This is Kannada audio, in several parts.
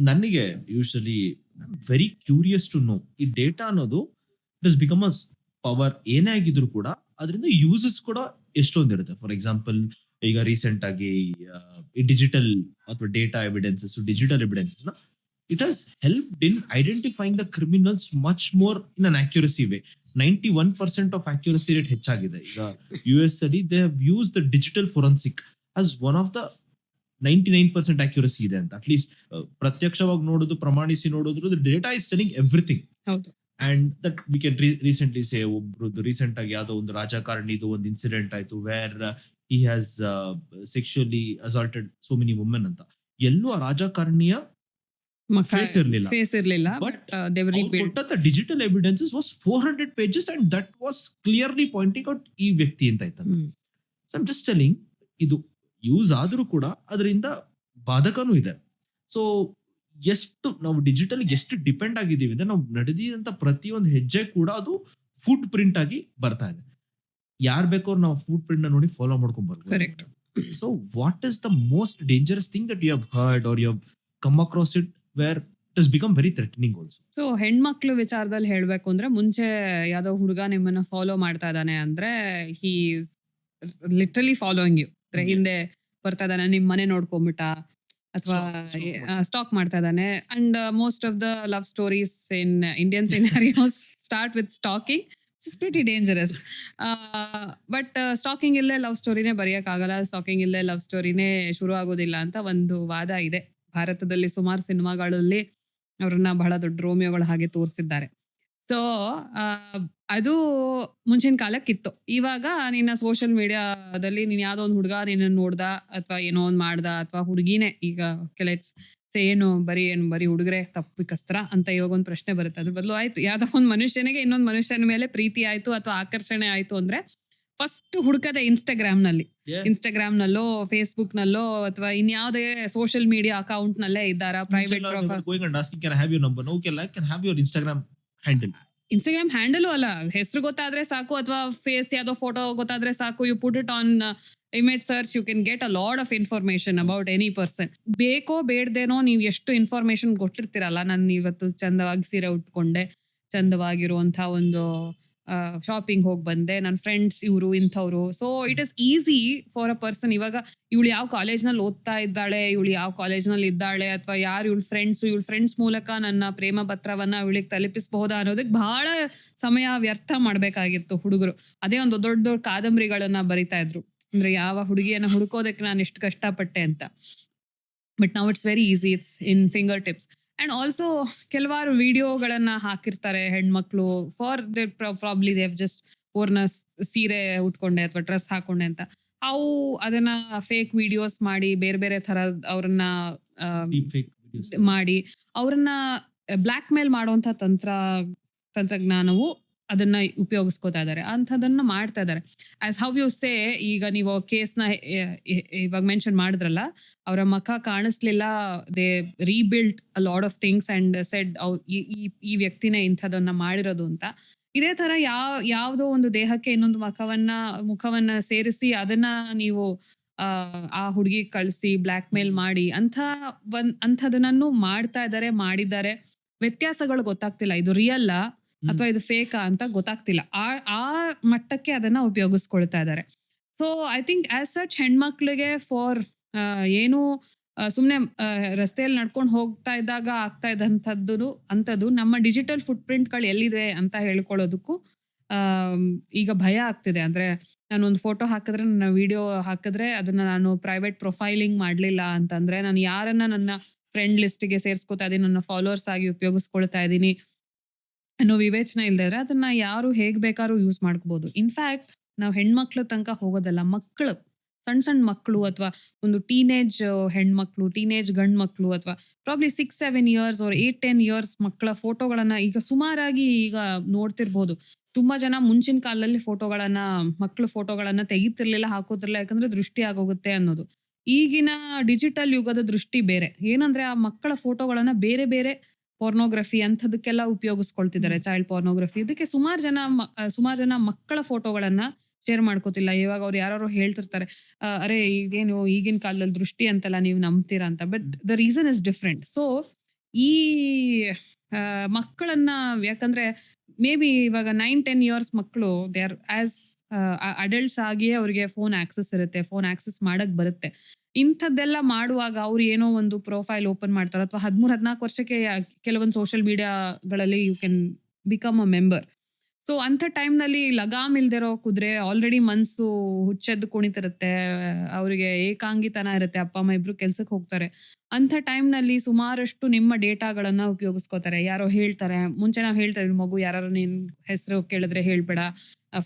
ನನಗೆ usually very curious to know ಈ ಡೇಟಾ ಅನ್ನೋದು it is become as power ಏನೇ ಆಗಿದ್ರು ಕೂಡ ಅದರಿಂದ ಯೂಸಸ್ ಕೂಡ ಎಷ್ಟೊಂದಿರುತ್ತೆ. ಫಾರ್ ಎಕ್ಸಾಂಪಲ್ ಈಗ ರೀಸೆಂಟ್ ಆಗಿ ಈ ಡಿಜಿಟಲ್ ಅಥವಾ ಡೇಟಾ ಎವಿಡೆನ್ಸಸ್ ಡಿಜಿಟಲ್ ಎವಿಡೆನ್ಸಸ್ ನ it has help in identifying the criminals much more in an accuracy way. 91% of accuracy rate ಹೆಚ್ಚಾಗಿದೆ. ಈಗ US ಅಲ್ಲಿ they have use the digital forensic as one of the 99% accuracy ಇದೆ ಅಂತ. ಅಟ್ಲೀಸ್ಟ್ ಪ್ರತ್ಯಕ್ಷವಾಗಿ ನೋಡೋದು, ಪ್ರಮಾಣಿಸಿ ನೋಡೋದ್ರ ಡೇಟಾ ಇಸ್ ಟೆಲಿಂಗ್ ಎವ್ರಿಥಿಂಗ್. ಹೌದು. And that we can recently say ಒಬ್ರದ್ದು ರೀಸೆಂಟ್ ಆಗಿ ಯಾವ್ದೋ ಒಂದು ರಾಜಕಾರಣಿದು ಒಂದು ಇನ್ಸಿಡೆಂಟ್ ಆಯ್ತು where he has sexually assaulted so many women ಅಂತ. ಎಲ್ಲೂ ಆ ರಾಜಕಾರಣಿಯ ಫೇಸ್ ಇರಲಿಲ್ಲ. ಫೇಸ್ ಇರಲಿಲ್ಲ, But but they were rebuild. ಕೊಟ್ಟಂತ digital evidences was 400 pages and that was clearly pointing out ಈ ವ್ಯಕ್ತಿ ಅಂತ ಆಯ್ತು. ಸೊ ಐಮ್ ಜಸ್ಟ್ ಟೆಲಿಂಗ್ ಇದು ಯೂಸ್ ಆದ್ರೂ ಕೂಡ ಅದರಿಂದ ಬಾಧಕನೂ ಇದೆ. ಸೊ ಎಷ್ಟು ನಾವು ಡಿಜಿಟಲ್ ಎಷ್ಟು ಡಿಪೆಂಡ್ ಆಗಿದ್ದೀವಿ ಅಂದ್ರೆ ನಾವು ನಡೆದಿದಂತ ಪ್ರತಿಯೊಂದು ಹೆಜ್ಜೆ ಕೂಡ ಅದು ಫುಟ್ ಪ್ರಿಂಟ್ ಆಗಿ ಬರ್ತಾ ಇದೆ. ಯಾರ್ ಬೇಕಾದ್ರೂ ನಾವು ಫುಟ್ ಪ್ರಿಂಟ್ ನ ನೋಡಿ ಫಾಲೋ ಮಾಡ್ಕೊಂಡ್ ಬರ್ಬೋದು. Correct. So what is the most dangerous thing that you have heard or you have come across it where it has become very threatening also? So ಹೆಣ್ಮಕ್ಳು ವಿಚಾರದಲ್ಲಿ ಹೇಳ್ಬೇಕು ಅಂದ್ರೆ, ಮುಂಚೆ ಯಾವ್ದೋ ಹುಡುಗ ನಿಮ್ಮನ್ನ ಫಾಲೋ ಮಾಡ್ತಾ ಇದ್ದಾನೆ ಅಂದ್ರೆ ಹಿ ಲಿಟ್ರಲಿ ಫಾಲೋಯಿಂಗ್ ಯು. ಹಿಂದೆ ಬರ್ತಾ ಇದ್ದಾನೆ, ನಿಮ್ ಮನೆ ನೋಡ್ಕೊಂಬಿಟ್ಟ, ಅಥವಾ ಸ್ಟಾಕ್ ಮಾಡ್ತಾ ಇದ್ದಾನೆ. And most of the love stories in Indian scenarios start with stalking. It's pretty dangerous. But stalking ಇಲ್ಲೇ ಲವ್ ಸ್ಟೋರಿನೇ ಬರೆಯಕ್ಕಾಗಲ್ಲ, ಸ್ಟಾಕಿಂಗ್ ಇಲ್ಲೇ ಲವ್ ಸ್ಟೋರಿನೇ ಶುರು ಆಗೋದಿಲ್ಲ ಅಂತ ಒಂದು ವಾದ ಇದೆ. ಭಾರತದಲ್ಲಿ ಸುಮಾರು ಸಿನಿಮಾಗಳಲ್ಲಿ ಅವ್ರನ್ನ ಬಹಳ ದೊಡ್ಡ ರೋಮಿಯೋಗಳ ಹಾಗೆ ತೋರಿಸಿದ್ದಾರೆ. ಸೊ ಅದು ಮುಂಚಿನ ಕಾಲಕ್ಕಿತ್ತು. ಇವಾಗ ನಿನ್ನ ಸೋಷಿಯಲ್ ಮೀಡಿಯಾದಲ್ಲಿ ನೀನ್ ಯಾವ್ದೋ ಒಂದು ಹುಡುಗ ನಿನ್ನ ನೋಡ್ದ, ಅಥವಾ ಏನೋ ಒಂದ್ ಮಾಡ್ದ, ಅಥವಾ ಹುಡುಗಿನೇ ಈಗ ಏನು ಬರೀ ಹುಡುಗರೆ ತಪ್ಪಿಕಸ್ತ್ರ ಅಂತ ಇವಾಗ ಒಂದು ಪ್ರಶ್ನೆ ಬರುತ್ತೆ. ಅದ್ರ ಬದಲು ಆಯ್ತು ಯಾವ್ದೋ ಒಂದು ಮನುಷ್ಯನಿಗೆ ಇನ್ನೊಂದು ಮನುಷ್ಯನ ಮೇಲೆ ಪ್ರೀತಿ ಆಯ್ತು ಅಥವಾ ಆಕರ್ಷಣೆ ಆಯ್ತು ಅಂದ್ರೆ ಫಸ್ಟ್ ಹುಡುಕದೆ ಇನ್ಸ್ಟಾಗ್ರಾಮ್ ನಲ್ಲೋ ಫೇಸ್ಬುಕ್ ನಲ್ಲೋ ಅಥವಾ ಇನ್ಯಾವುದೇ ಸೋಷಿಯಲ್ ಮೀಡಿಯಾ ಅಕೌಂಟ್ ನಲ್ಲೇ ಇದ್ದಾರಾ, ಪ್ರೈವೇಟ್ ಇನ್ಸ್ಟಾಗ್ರಾಮ್ ಹ್ಯಾಂಡಲ್ ಅಲ್ಲ, ಹೆಸರು ಗೊತ್ತಾದ್ರೆ ಸಾಕು, ಅಥವಾ ಫೇಸ್ ಯಾವ್ದೋ ಫೋಟೋ ಗೊತ್ತಾದ್ರೆ ಸಾಕು, you put it on image search, you can get a lot of information about any person. ಬೇಕೋ ಬೇಡ್ದೇನೋ ನೀವು ಎಷ್ಟು ಇನ್ಫಾರ್ಮೇಶನ್ ಕೊಟ್ಟಿರ್ತೀರಲ್ಲ, ನಾನು ಇವತ್ತು ಚಂದವಾಗಿ ಸೀರೆ ಉಟ್ಕೊಂಡೆ, ಚಂದವಾಗಿರುವಂತ ಒಂದು ಶಾಪಿಂಗ್ ಹೋಗಿ ಬಂದೆ, ನನ್ನ ಫ್ರೆಂಡ್ಸ್ ಇವರು ಇಂಥವ್ರು. So it is easy for a person. ಇವಾಗ ಇವಳು ಯಾವ ಕಾಲೇಜ್ನಲ್ಲಿ ಓದ್ತಾ ಇದ್ದಾಳೆ, ಇವಳು ಯಾವ ಕಾಲೇಜ್ನಲ್ಲಿ ಇದ್ದಾಳೆ, ಅಥವಾ ಯಾರು ಇವಳು ಫ್ರೆಂಡ್ಸ್ ಮೂಲಕ ನನ್ನ ಪ್ರೇಮ ಪತ್ರವನ್ನ ಇವಳಿಗೆ ತಲುಪಿಸಬಹುದಾ ಅನ್ನೋದಕ್ಕೆ ಬಹಳ ಸಮಯ ವ್ಯರ್ಥ ಮಾಡ್ಬೇಕಾಗಿತ್ತು ಹುಡುಗರು. ಅದೇ ಒಂದು ದೊಡ್ಡ ಕಾದಂಬರಿಗಳನ್ನ ಬರಿತಾ ಇದ್ರು, ಅಂದ್ರೆ ಯಾವ ಹುಡುಗಿಯನ್ನ ಹುಡುಕೋದಕ್ಕೆ ನಾನು ಎಷ್ಟು ಕಷ್ಟಪಟ್ಟೆ ಅಂತ. But now it's very easy, it's in finger tips. And also ಕೆಲವಾರು ವಿಡಿಯೋಗಳನ್ನ ಹಾಕಿರ್ತಾರೆ ಹೆಣ್ಮಕ್ಳು ಫಾರ್ ಪ್ರಾಬ್ಲಿ ದೇ ಜಸ್ಟ್ ಓರ್ನ ಸೀರೆ ಉಟ್ಕೊಂಡೆ ಅಥವಾ ಡ್ರೆಸ್ ಹಾಕೊಂಡೆ ಅಂತ. ಅವು ಅದನ್ನ ಫೇಕ್ ವಿಡಿಯೋಸ್ ಮಾಡಿ ಬೇರೆ ಬೇರೆ ತರ ಅವ್ರನ್ನ ಮಾಡಿ ಅವ್ರನ್ನ ಬ್ಲಾಕ್ ಮೇಲ್ ಮಾಡುವಂತ ತಂತ್ರಜ್ಞಾನವು ಅದನ್ನ ಉಪಯೋಗಿಸ್ಕೋತಾ ಇದಾರೆ, ಅಂಥದನ್ನ ಮಾಡ್ತಾ ಇದಾರೆ. ಆಸ್ ಹೌ ಯು ಸೇ, ಈಗ ನೀವು ಕೇಸ್ನ ಇವಾಗ ಮೆನ್ಷನ್ ಮಾಡಿದ್ರಲ್ಲ, ಅವರ ಮುಖ ಕಾಣಿಸ್ಲಿಲ್ಲ, they rebuild a lot of things and said ಈ ವ್ಯಕ್ತಿನೇ ಇಂಥದನ್ನ ಮಾಡಿರೋದು ಅಂತ. ಇದೇ ತರ ಯಾವ್ದೋ ಒಂದು ದೇಹಕ್ಕೆ ಇನ್ನೊಂದು ಮುಖವನ್ನ ಸೇರಿಸಿ ಅದನ್ನ ನೀವು ಆ ಹುಡುಗಿ ಕಳಿಸಿ ಬ್ಲಾಕ್ ಮೇಲ್ ಮಾಡಿ ಅಂಥದನ್ನು ಮಾಡ್ತಾ ಇದ್ದಾರೆ, ಮಾಡಿದ್ದಾರೆ. ವ್ಯತ್ಯಾಸಗಳು ಗೊತ್ತಾಗ್ತಿಲ್ಲ, ಇದು ರಿಯಲ್ ಅಥವಾ ಇದು ಫೇಕಾ ಅಂತ ಗೊತ್ತಾಗ್ತಿಲ್ಲ. ಆ ಮಟ್ಟಕ್ಕೆ ಅದನ್ನ ಉಪಯೋಗಿಸ್ಕೊಳ್ತಾ ಇದ್ದಾರೆ. So I think as such ಹೆಣ್ಮಕ್ಳಿಗೆ ಫಾರ್ ಏನು ಸುಮ್ನೆ ರಸ್ತೆಯಲ್ಲಿ ನಡ್ಕೊಂಡು ಹೋಗ್ತಾ ಇದ್ದಾಗ ಆಗ್ತಾ ಇದ್ದಂಥದ್ದು ನಮ್ಮ ಡಿಜಿಟಲ್ ಫುಟ್ ಪ್ರಿಂಟ್ಗಳು ಎಲ್ಲಿದೆ ಅಂತ ಹೇಳ್ಕೊಳ್ಳೋದಕ್ಕೂ ಈಗ ಭಯ ಆಗ್ತಿದೆ. ಅಂದ್ರೆ ನಾನೊಂದು ಫೋಟೋ ಹಾಕಿದ್ರೆ, ನನ್ನ ವಿಡಿಯೋ ಹಾಕಿದ್ರೆ ಅದನ್ನ ನಾನು ಪ್ರೈವೇಟ್ ಪ್ರೊಫೈಲಿಂಗ್ ಮಾಡ್ಲಿಲ್ಲ ಅಂತಂದ್ರೆ, ನಾನು ಯಾರನ್ನ ನನ್ನ ಫ್ರೆಂಡ್ ಲಿಸ್ಟಿಗೆ ಸೇರಿಸ್ಕೊತಾ ಇದೀನಿ, ನನ್ನ ಫಾಲೋವರ್ಸ್ ಆಗಿ ಉಪಯೋಗಿಸ್ಕೊಳ್ತಾ ಇದ್ದೀನಿ ಅನ್ನೋ ವಿವೇಚನೆ ಇಲ್ದಿದ್ರೆ ಅದನ್ನ ಯಾರು ಹೇಗ್ ಬೇಕಾದ್ರೂ ಯೂಸ್ ಮಾಡ್ಕೋಬಹುದು. ಇನ್ಫ್ಯಾಕ್ಟ್ ನಾವು ಹೆಣ್ಮಕ್ಳ ತನಕ ಹೋಗೋದಲ್ಲ, ಮಕ್ಕಳು, ಸಣ್ಣ ಮಕ್ಕಳು ಅಥವಾ ಒಂದು ಟೀನೇಜ್ ಹೆಣ್ಮಕ್ಳು, ಟೀನೇಜ್ ಗಂಡ್ ಮಕ್ಳು, ಅಥವಾ ಪ್ರಾಬ್ಲಿ 6-7 years or 8-10 years ಮಕ್ಕಳ ಫೋಟೋಗಳನ್ನ ಈಗ ಸುಮಾರಾಗಿ ಈಗ ನೋಡ್ತಿರ್ಬೋದು. ತುಂಬಾ ಜನ ಮುಂಚಿನ ಕಾಲದಲ್ಲಿ ಮಕ್ಕಳ ಫೋಟೋಗಳನ್ನ ತೆಗಿತಿರ್ಲಿಲ್ಲ, ಹಾಕೋತಿರ್ಲಿಲ್ಲ, ಯಾಕಂದ್ರೆ ದೃಷ್ಟಿ ಆಗೋಗುತ್ತೆ ಅನ್ನೋದು. ಈಗಿನ ಡಿಜಿಟಲ್ ಯುಗದ ದೃಷ್ಟಿ ಬೇರೆ. ಏನಂದ್ರೆ ಆ ಮಕ್ಕಳ ಫೋಟೋಗಳನ್ನ ಬೇರೆ ಬೇರೆ ಪೋರ್ನೋಗ್ರಫಿ ಅಂಥದಕ್ಕೆಲ್ಲ ಉಪಯೋಗಿಸ್ಕೊಳ್ತಿದ್ದಾರೆ, ಚೈಲ್ಡ್ ಪೋರ್ನೋಗ್ರಫಿ. ಇದಕ್ಕೆ ಸುಮಾರು ಜನ ಮಕ್ಕಳ ಫೋಟೋಗಳನ್ನ ಶೇರ್ ಮಾಡ್ಕೋತಿಲ್ಲ. ಇವಾಗ ಅವ್ರು ಯಾರು ಹೇಳ್ತಿರ್ತಾರೆ, ಅರೆ ಇದೇನು ಈಗಿನ ಕಾಲದಲ್ಲಿ ದೃಷ್ಟಿ ಅಂತೆಲ್ಲ ನೀವು ನಂಬ್ತೀರಾ ಅಂತ. But the reason is different. So ಈ ಮಕ್ಕಳನ್ನ, ಯಾಕಂದ್ರೆ ಮೇ ಬಿ ಇವಾಗ 9-10 ಇಯರ್ಸ್ ಮಕ್ಕಳು ದೇ ಆರ್ ಆಸ್ ಅಡಲ್ಟ್ಸ್ ಆಗಿಯೇ ಅವ್ರಿಗೆ ಫೋನ್ ಆಕ್ಸೆಸ್ ಇರುತ್ತೆ, ಫೋನ್ ಆಕ್ಸೆಸ್ ಮಾಡಕ್ ಬರುತ್ತೆ. ಇಂಥದ್ದೆಲ್ಲ ಮಾಡುವಾಗ ಅವ್ರು ಏನೋ ಒಂದು ಪ್ರೊಫೈಲ್ ಓಪನ್ ಮಾಡ್ತಾರೆ, ಅಥವಾ 13-14 ವರ್ಷಕ್ಕೆ ಕೆಲವೊಂದು ಸೋಷಿಯಲ್ ಮೀಡಿಯಾಗಳಲ್ಲಿ you can become a member. So ಅಂಥ ಟೈಮ್ನಲ್ಲಿ ಲಗಾಮ್ ಇಲ್ದಿರೋ ಕುದುರೆ ಆಲ್ರೆಡಿ ಮನ್ಸು ಹುಚ್ಚೆದ್ದು ಕುಣಿತಿರುತ್ತೆ, ಅವರಿಗೆ ಏಕಾಂಗಿತನ ಇರುತ್ತೆ, ಅಪ್ಪ ಅಮ್ಮ ಇಬ್ರು ಕೆಲ್ಸಕ್ಕೆ ಹೋಗ್ತಾರೆ. ಅಂಥ ಟೈಮ್ನಲ್ಲಿ ಸುಮಾರಷ್ಟು ನಿಮ್ಮ ಡೇಟಾಗಳನ್ನ ಉಪಯೋಗಿಸ್ಕೋತಾರೆ. ಯಾರೋ ಹೇಳ್ತಾರೆ, ಮುಂಚೆ ನಾವು ಹೇಳ್ತಾ ಇದ್ವಿ, ಮಗು ಯಾರು ನಿನ್ ಹೆಸರು ಕೇಳಿದ್ರೆ ಹೇಳ್ಬೇಡ,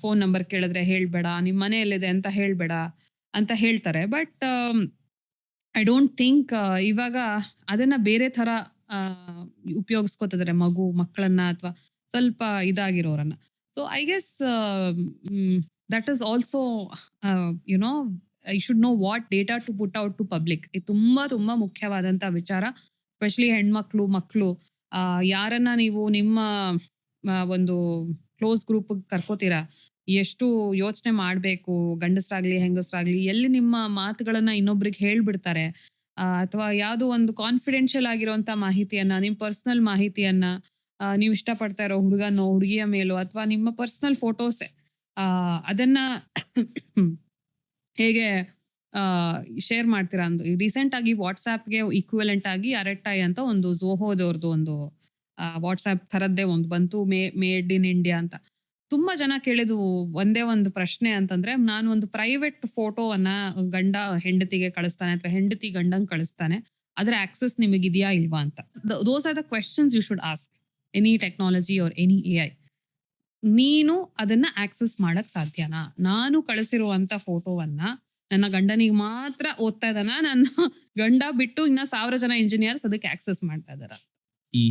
ಫೋನ್ ನಂಬರ್ ಕೇಳಿದ್ರೆ ಹೇಳ್ಬೇಡ, ನಿಮ್ ಮನೆ ಎಲ್ಲಿದೆ ಅಂತ ಹೇಳ್ಬೇಡ ಅಂತ ಹೇಳ್ತಾರೆ. ಬಟ್ ಐ ಡೋಂಟ್ ಥಿಂಕ್ ಇವಾಗ ಅದನ್ನ ಬೇರೆ ತರ ಉಪಯೋಗಿಸ್ಕೋತಿದ್ದಾರೆ ಮಕ್ಕಳನ್ನ, ಅಥವಾ ಸ್ವಲ್ಪ ಇದಾಗಿರೋರನ್ನ. So I guess that is also you know I should know what data to put out to public. ಇದು ತುಂಬಾ ತುಂಬಾ ಮುಖ್ಯವಾದಂತ ವಿಚಾರ. ಸ್ಪೆಷಲಿ ಹೆಣ್ಮಕ್ಳು, ಮಕ್ಕಳು, ಯಾರನ್ನ ನೀವು ನಿಮ್ಮ ಒಂದು ಕ್ಲೋಸ್ ಗ್ರೂಪ್ ಕರ್ಕೋತೀರಾ, ಎಷ್ಟು ಯೋಚನೆ ಮಾಡ್ಬೇಕು, ಗಂಡಸರಾಗ್ಲಿ ಹೆಂಗಸರಾಗ್ಲಿ, ಎಲ್ಲಿ ನಿಮ್ಮ ಮಾತುಗಳನ್ನ ಇನ್ನೊಬ್ರಿಗೆ ಹೇಳ್ಬಿಡ್ತಾರೆ, ಅಥವಾ ಯಾವುದೋ ಒಂದು ಕಾನ್ಫಿಡೆನ್ಷಿಯಲ್ ಆಗಿರುವಂತ ಮಾಹಿತಿಯನ್ನ, ನಿಮ್ ಪರ್ಸನಲ್ ಮಾಹಿತಿಯನ್ನ, ನೀವು ಇಷ್ಟಪಡ್ತಾ ಇರೋ ಹುಡುಗನೋ ಹುಡುಗಿಯ ಮೇಲೋ, ಅಥವಾ ನಿಮ್ಮ ಪರ್ಸನಲ್ ಫೋಟೋಸ್ ಅದನ್ನ ಹೇಗೆ ಶೇರ್ ಮಾಡ್ತೀರಾ ಅಂದು. ರೀಸೆಂಟ್ ಆಗಿ ವಾಟ್ಸ್ಆಪ್ಗೆ ಈಕ್ವಲೆಂಟ್ ಆಗಿ ಅರೆಟ್ಟೈ ಅಂತ ಒಂದು ಝೋಹೋದವ್ರದ್ದು ಒಂದು ವಾಟ್ಸ್ಆಪ್ ಥರದ್ದೇ ಒಂದು ಬಂತು, ಮೇಡ್ ಇನ್ ಇಂಡಿಯಾ ಅಂತ. ತುಂಬಾ ಜನ ಕೇಳಿದ್ದು ಒಂದೇ ಒಂದು ಪ್ರಶ್ನೆ ಅಂತಂದ್ರೆ, ನಾನು ಒಂದು ಪ್ರೈವೇಟ್ ಫೋಟೋವನ್ನ ಗಂಡ ಹೆಂಡತಿಗೆ ಕಳಿಸ್ತಾನೆ, ಅಥವಾ ಹೆಂಡತಿ ಗಂಡಂಗೆ ಕಳಿಸ್ತಾನೆ, ಅದ್ರ ಆಕ್ಸೆಸ್ ನಿಮಗಿದೆಯಾ ಇಲ್ವಾ ಅಂತ. Those are the questions you should ask any technology or any AI. ನೀನು ಅದನ್ನ ಆಕ್ಸೆಸ್ ಮಾಡಕ್ ಸಾಧ್ಯನಾ? ನಾನು ಕಳಿಸಿರುವಂತ ಫೋಟೋವನ್ನ ನನ್ನ ಗಂಡನಿಗೆ ಮಾತ್ರ ಓದ್ತಾ ಇದ್ದಾನ, ನನ್ನ ಗಂಡ ಬಿಟ್ಟು ಇನ್ನ 1000 ಜನ ಇಂಜಿನಿಯರ್ಸ್ ಅದಕ್ಕೆ ಆಕ್ಸೆಸ್ ಮಾಡ್ತಾ ಇದಾರ? ಈ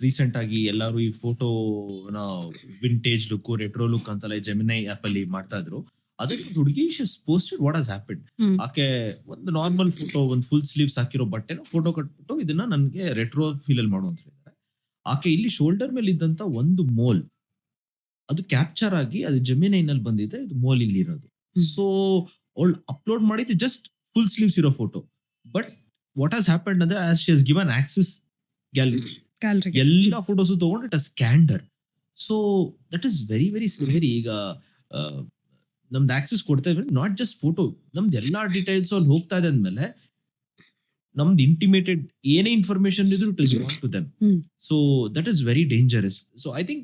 ರೀಸೆಂಟ್ ಆಗಿ ಎಲ್ಲರೂ ಈ ಫೋಟೋನ ವಿಂಟೇಜ್ ಲುಕ್, ರೆಟ್ರೋ ಲುಕ್ ಅಂತೆಲ್ಲ ಜೆಮಿನೈ ಆಪ್ ಅಲ್ಲಿ ಮಾಡ್ತಾ ಇದ್ರು. ಅದಕ್ಕೆ ಹುಡುಗಿ ಪೋಸ್ಟೆಡ್ ವಾಟ್ ಹಸ್ ಹ್ಯಾಪೆಂಡ್. ಆಕೆ ಒಂದು ನಾರ್ಮಲ್ ಫೋಟೋ, ಒಂದು ಫುಲ್ ಸ್ಲೀವ್ಸ್ ಹಾಕಿರೋ ಬಟ್ಟೆನ ಫೋಟೋ ಕಟ್ಬಿಟ್ಟು ಇದನ್ನ ನನಗೆ ರೆಟ್ರೋ ಫೀಲ್ ಅಲ್ಲಿ ಮಾಡು ಅಂತ ಹೇಳಿದ್ದಾರೆ. ಆಕೆ ಇಲ್ಲಿ ಶೋಲ್ಡರ್ ಮೇಲೆ ಇದ್ದಂತ ಒಂದು ಮೋಲ್ ಅದು ಕ್ಯಾಪ್ಚರ್ ಆಗಿ ಅದು ಜೆಮಿನೈನಲ್ಲಿ ಬಂದಿದೆ, ಇದು ಮೋಲ್ ಇಲ್ಲಿ ಇರೋದು. ಸೊ ಅವಳು ಅಪ್ಲೋಡ್ ಮಾಡಿದ್ದು ಜಸ್ಟ್ ಫುಲ್ ಸ್ಲೀವ್ಸ್ ಇರೋ photo. But what has happened ಅಂದ್ರೆ, as she has given access gallery, ಎಲ್ಲ ಫೋಟೋಸ್ ತಗೊಂಡು it has scanned. So that is very very scary. ಈಗ ನಮ್ದು ಆಕ್ಸೆಸ್ ಕೊಡ್ತಾ ಇದ್ರೆ ನಾಟ್ ಜಸ್ಟ್ ಫೋಟೋ, ನಮ್ದು ಎಲ್ಲಾ ಡೀಟೇಲ್ಸ್ ಅಲ್ಲಿ ಹೋಗ್ತಾ ಇದೆ ಅಂದ್ಮೇಲೆ ನಮ್ದು ಇಂಟಿಮೇಟೆಡ್ ಏನೇ ಇನ್ಫಾರ್ಮೇಶನ್ ಇದ್ರು it is gone to them. So that is very dangerous. So I think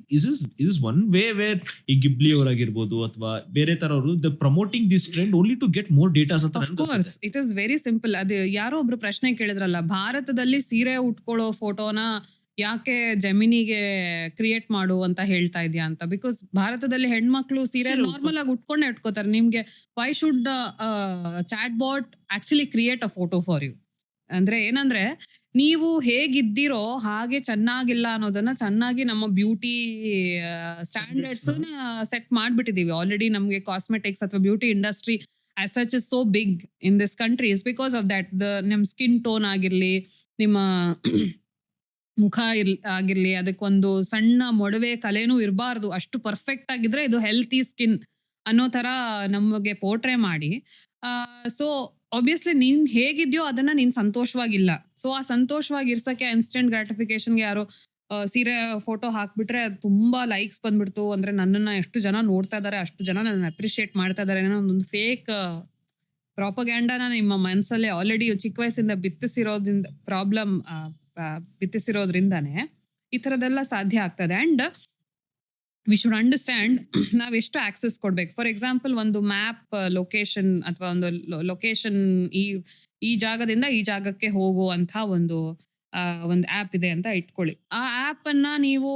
is one way where ಈ ಗಿಬ್ಲಿ ಅವರಾಗಿರ್ಬೋದು ಅಥವಾ ಬೇರೆ ತರವರು the promoting this trend only to get more datas ಅಂತ. Of course it is very simple. ಅದು ಯಾರೋ ಒಬ್ರು ಪ್ರಶ್ನೆ ಕೇಳಿದ್ರಲ್ಲ, ಭಾರತದಲ್ಲಿ ಸೀರೆ ಉಟ್ಕೊಳ್ಳೋ ಫೋಟೋನ ಯಾಕೆ ಜೆಮಿನಿಗೆ ಕ್ರಿಯೇಟ್ ಮಾಡು ಅಂತ ಹೇಳ್ತಾ ಇದೆಯಾ ಅಂತ. ಬಿಕಾಸ್ ಭಾರತದಲ್ಲಿ ಹೆಣ್ಮಕ್ಳು ಸೀರೆ ನಾರ್ಮಲ್ ಆಗಿ ಉಟ್ಕೊಂಡೇ ಇಟ್ಕೋತಾರೆ. ನಿಮ್ಗೆ why should chat bot actually create a photo for you? ಅಂದ್ರೆ ಏನಂದ್ರೆ, ನೀವು ಹೇಗಿದ್ದೀರೋ ಹಾಗೆ ಚೆನ್ನಾಗಿಲ್ಲ ಅನ್ನೋದನ್ನ ಚೆನ್ನಾಗಿ ನಮ್ಮ ಬ್ಯೂಟಿ ಸ್ಟ್ಯಾಂಡರ್ಡ್ಸ್ ಸೆಟ್ ಮಾಡ್ಬಿಟ್ಟಿದೀವಿ ಆಲ್ರೆಡಿ. ನಮ್ಗೆ ಕಾಸ್ಮೆಟಿಕ್ಸ್ ಅಥವಾ beauty industry as such is so big in this country is because of that. ನಿಮ್ ಸ್ಕಿನ್ ಟೋನ್ ಆಗಿರ್ಲಿ, ನಿಮ್ಮ ಮುಖ ಆಗಿರ್ಲಿ, ಅದಕ್ಕೊಂದು ಸಣ್ಣ ಮೊಡವೆ ಕಲೆನೂ ಇರಬಾರ್ದು, ಅಷ್ಟು ಪರ್ಫೆಕ್ಟ್ ಆಗಿದ್ರೆ ಇದು ಹೆಲ್ತಿ ಸ್ಕಿನ್ ಅನ್ನೋ ತರ ನಮಗೆ ಪೋರ್ಟ್ರೇ ಮಾಡಿ. ಸೊ ಆಬ್ವಿಯಸ್ಲಿ ನೀನ್ ಹೇಗಿದ್ಯೋ ಅದನ್ನ ನೀನ್ ಸಂತೋಷವಾಗಿಲ್ಲ. ಸೊ ಆ ಸಂತೋಷವಾಗಿ ಇರ್ಸಕ್ಕೆ ಇನ್ಸ್ಟೆಂಟ್ ಗ್ರಾಟಿಫಿಕೇಶನ್ಗೆ ಯಾರೋ ಸೀರೆ ಫೋಟೋ ಹಾಕ್ಬಿಟ್ರೆ ಅದು ತುಂಬಾ ಲೈಕ್ಸ್ ಬಂದ್ಬಿಡ್ತು ಅಂದ್ರೆ, ನನ್ನನ್ನ ಎಷ್ಟು ಜನ ನೋಡ್ತಾ ಇದಾರೆ, ಅಷ್ಟು ಜನ ನನ್ನ ಅಪ್ರಿಶಿಯೇಟ್ ಮಾಡ್ತಾ ಇದಾರೆ ಅನ್ನೋ ಒಂದು ಫೇಕ್ ಪ್ರಾಪಗ್ಯಾಂಡಾನ ನಿಮ್ಮ ಮನಸ್ಸಲ್ಲೇ ಆಲ್ರೆಡಿ ಚಿಕ್ಕ ವಯಸ್ಸಿಂದ ಬಿತ್ತಿಸಿರೋದ್ರಿಂದಾನೇ ಈ ತರದೆಲ್ಲ ಸಾಧ್ಯ ಆಗ್ತದೆ. ಅಂಡ್ ವಿ ಶುಡ್ ಅಂಡರ್ಸ್ಟ್ಯಾಂಡ್ ನಾವ್ ಎಷ್ಟು ಆಕ್ಸೆಸ್ ಕೊಡ್ಬೇಕು. ಫಾರ್ ಎಕ್ಸಾಂಪಲ್, ಒಂದು ಮ್ಯಾಪ್ ಲೊಕೇಶನ್ ಅಥವಾ ಒಂದು ಲೊಕೇಶನ್, ಈ ಜಾಗದಿಂದ ಈ ಜಾಗಕ್ಕೆ ಹೋಗುವಂತ ಒಂದು ಆಪ್ ಇದೆ ಅಂತ ಇಟ್ಕೊಳ್ಳಿ. ಆ ಆಪ್ ಅನ್ನ ನೀವು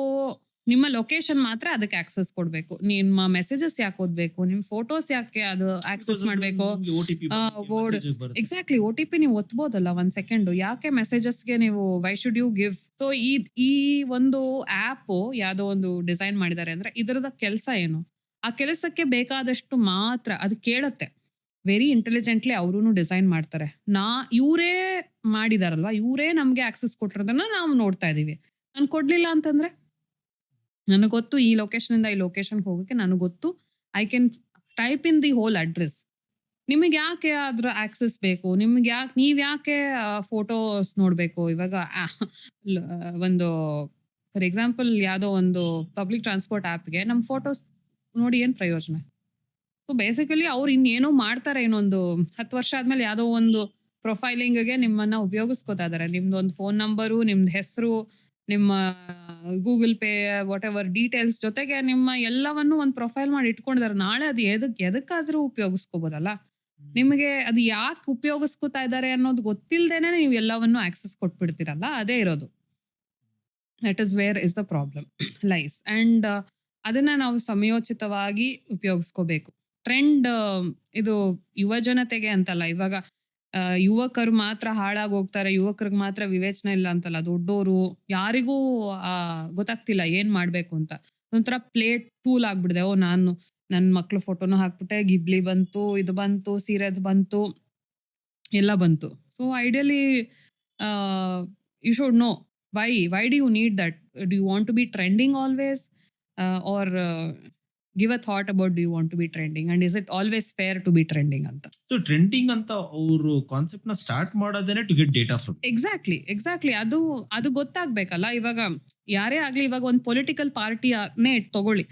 ನಿಮ್ಮ ಲೊಕೇಶನ್ ಮಾತ್ರ ಅದಕ್ಕೆ ಆಕ್ಸೆಸ್ ಕೊಡ್ಬೇಕು. ನಿಮ್ಮ ಮೆಸೇಜಸ್ ಯಾಕೆ ಓದ್ಬೇಕು, ನಿಮ್ ಫೋಟೋಸ್ ಯಾಕೆ ಅದು ಆಕ್ಸೆಸ್ ಮಾಡ್ಬೇಕು? ಎಕ್ಸಾಕ್ಟ್ಲಿ, OTP ನೀವು ಒತ್ಬೋದಲ್ಲ 1 ಸೆಕೆಂಡ್. ಯಾಕೆ ಮೆಸೇಜಸ್ಗೆ ನೀವು why should you give? So ಈ ಒಂದು ಆಪ್ ಯಾವ್ದೋ ಒಂದು ಡಿಸೈನ್ ಮಾಡಿದ್ದಾರೆ ಅಂದ್ರೆ, ಇದರದ ಕೆಲಸ ಏನು? ಆ ಕೆಲಸಕ್ಕೆ ಬೇಕಾದಷ್ಟು ಮಾತ್ರ ಅದು ಕೇಳುತ್ತೆ. ವೆರಿ ಇಂಟೆಲಿಜೆಂಟ್ಲಿ ಅವರೂ ಡಿಸೈನ್ ಮಾಡ್ತಾರೆ. ಇವರೇ ಮಾಡಿದಾರಲ್ವಾ, ಇವರೇ ನಮ್ಗೆ ಆಕ್ಸೆಸ್ ಕೊಟ್ಟಿರೋದನ್ನ ನಾವು ನೋಡ್ತಾ ಇದೀವಿ. ನಾನು ಕೊಡ್ಲಿಲ್ಲ ಅಂತಂದ್ರೆ, ನನಗೆ ಗೊತ್ತು ಈ ಲೊಕೇಶನ್ ಇಂದ ಈ ಲೊಕೇಶನ್ ಹೋಗಕ್ಕೆ, ನನಗೆ ಗೊತ್ತು I can type in the whole address. ನಿಮಗೆ ಯಾಕೆ ಅದ್ರ ಆಕ್ಸೆಸ್ ಬೇಕು? ನೀವ್ ಯಾಕೆ ಫೋಟೋಸ್ ನೋಡ್ಬೇಕು? ಇವಾಗ ಒಂದು ಫಾರ್ ಎಕ್ಸಾಂಪಲ್ ಯಾವ್ದೋ ಒಂದು ಪಬ್ಲಿಕ್ ಟ್ರಾನ್ಸ್‌ಪೋರ್ಟ್ ಆಪ್‌ಗೆ ನಮ್ ಫೋಟೋಸ್ ನೋಡಿ ಏನ್ ಪ್ರಯೋಜನ? ಸೊ ಬೇಸಿಕಲಿ ಅವ್ರು ಇನ್ನೇನೋ ಮಾಡ್ತಾರೆ. ಇನ್ನೊಂದು 10 ವರ್ಷ ಆದ್ಮೇಲೆ ಯಾವ್ದೋ ಒಂದು ಪ್ರೊಫೈಲಿಂಗ್‌ಗೆ ನಿಮ್ಮನ್ನ ಉಪಯೋಗಿಸ್ಕೊತಾ ಇದಾರೆ. ನಿಮ್ದೊಂದು ಫೋನ್ ನಂಬರು, ನಿಮ್ದ್ ಹೆಸರು, ನಿಮ್ಮ ಗೂಗಲ್ ಪೇ ವಾಟೆವರ್ ಡೀಟೇಲ್ಸ್ ಜೊತೆಗೆ ನಿಮ್ಮ ಎಲ್ಲವನ್ನು ಒಂದು ಪ್ರೊಫೈಲ್ ಮಾಡಿ ಇಟ್ಕೊಂಡಿದ್ದಾರೆ. ನಾಳೆ ಅದು ಎದಕ್ಕಾದ್ರೂ ಉಪಯೋಗಿಸ್ಕೋಬೋದಲ್ಲ. ನಿಮಗೆ ಅದು ಯಾಕೆ ಉಪಯೋಗಿಸ್ಕೊತಾ ಇದ್ದಾರೆ ಅನ್ನೋದು ಗೊತ್ತಿಲ್ದೇನೆ ನೀವು ಎಲ್ಲವನ್ನು ಆಕ್ಸೆಸ್ ಕೊಟ್ಬಿಡ್ತೀರಲ್ಲ, ಅದೇ ಇರೋದು. That is where is the problem lies. And ಅದನ್ನ ನಾವು ಸಮಯೋಚಿತವಾಗಿ ಉಪಯೋಗಿಸ್ಕೋಬೇಕು. ಟ್ರೆಂಡ್ ಇದು ಯುವ ಜನತೆಗೆ ಅಂತಲ್ಲ. ಇವಾಗ ಯುವಕರು ಮಾತ್ರ ಹಾಳಾಗಿ ಹೋಗ್ತಾರೆ, ಯುವಕರಿಗೆ ಮಾತ್ರ ವಿವೇಚನೆ ಇಲ್ಲ ಅಂತಲ್ಲ. ದೊಡ್ಡೋರು ಯಾರಿಗೂ ಗೊತ್ತಾಗ್ತಿಲ್ಲ ಏನ್ ಮಾಡ್ಬೇಕು ಅಂತ. ಒಂಥರ ಪ್ಲೇಟ್ ಟೂಲ್ ಆಗ್ಬಿಡಿದೆ. ನಾನು ನನ್ನ ಮಕ್ಳು ಫೋಟೋನು ಹಾಕ್ಬಿಟ್ಟೆ, ಗಿಬ್ಲಿ ಬಂತು, ಇದು ಬಂತು, ಸೀರೆದ್ ಬಂತು, ಎಲ್ಲ ಬಂತು. So ideally you should know why do you need that? Do you want to be trending always, or give a thought about do you want to be trending, and is it always fair to be trending ಅಂತ? ಸೊ ಟ್ರೆಂಡಿಂಗ್ ಅಂತ ಅವರು ಕಾನ್ಸೆಪ್ಟ್ ನ ಸ್ಟಾರ್ಟ್ ಮಾಡೋದೇನೆ to get data from. Exactly ಅದು ಗೊತ್ತಾಗ್ಬೇಕಲ್ಲ. ಇವಾಗ ಯಾರೇ ಆಗ್ಲಿ, ಇವಾಗ ಒಂದು ಪೊಲಿಟಿಕಲ್ ಪಾರ್ಟಿನೇ ತಗೊಳ್ಳಿ.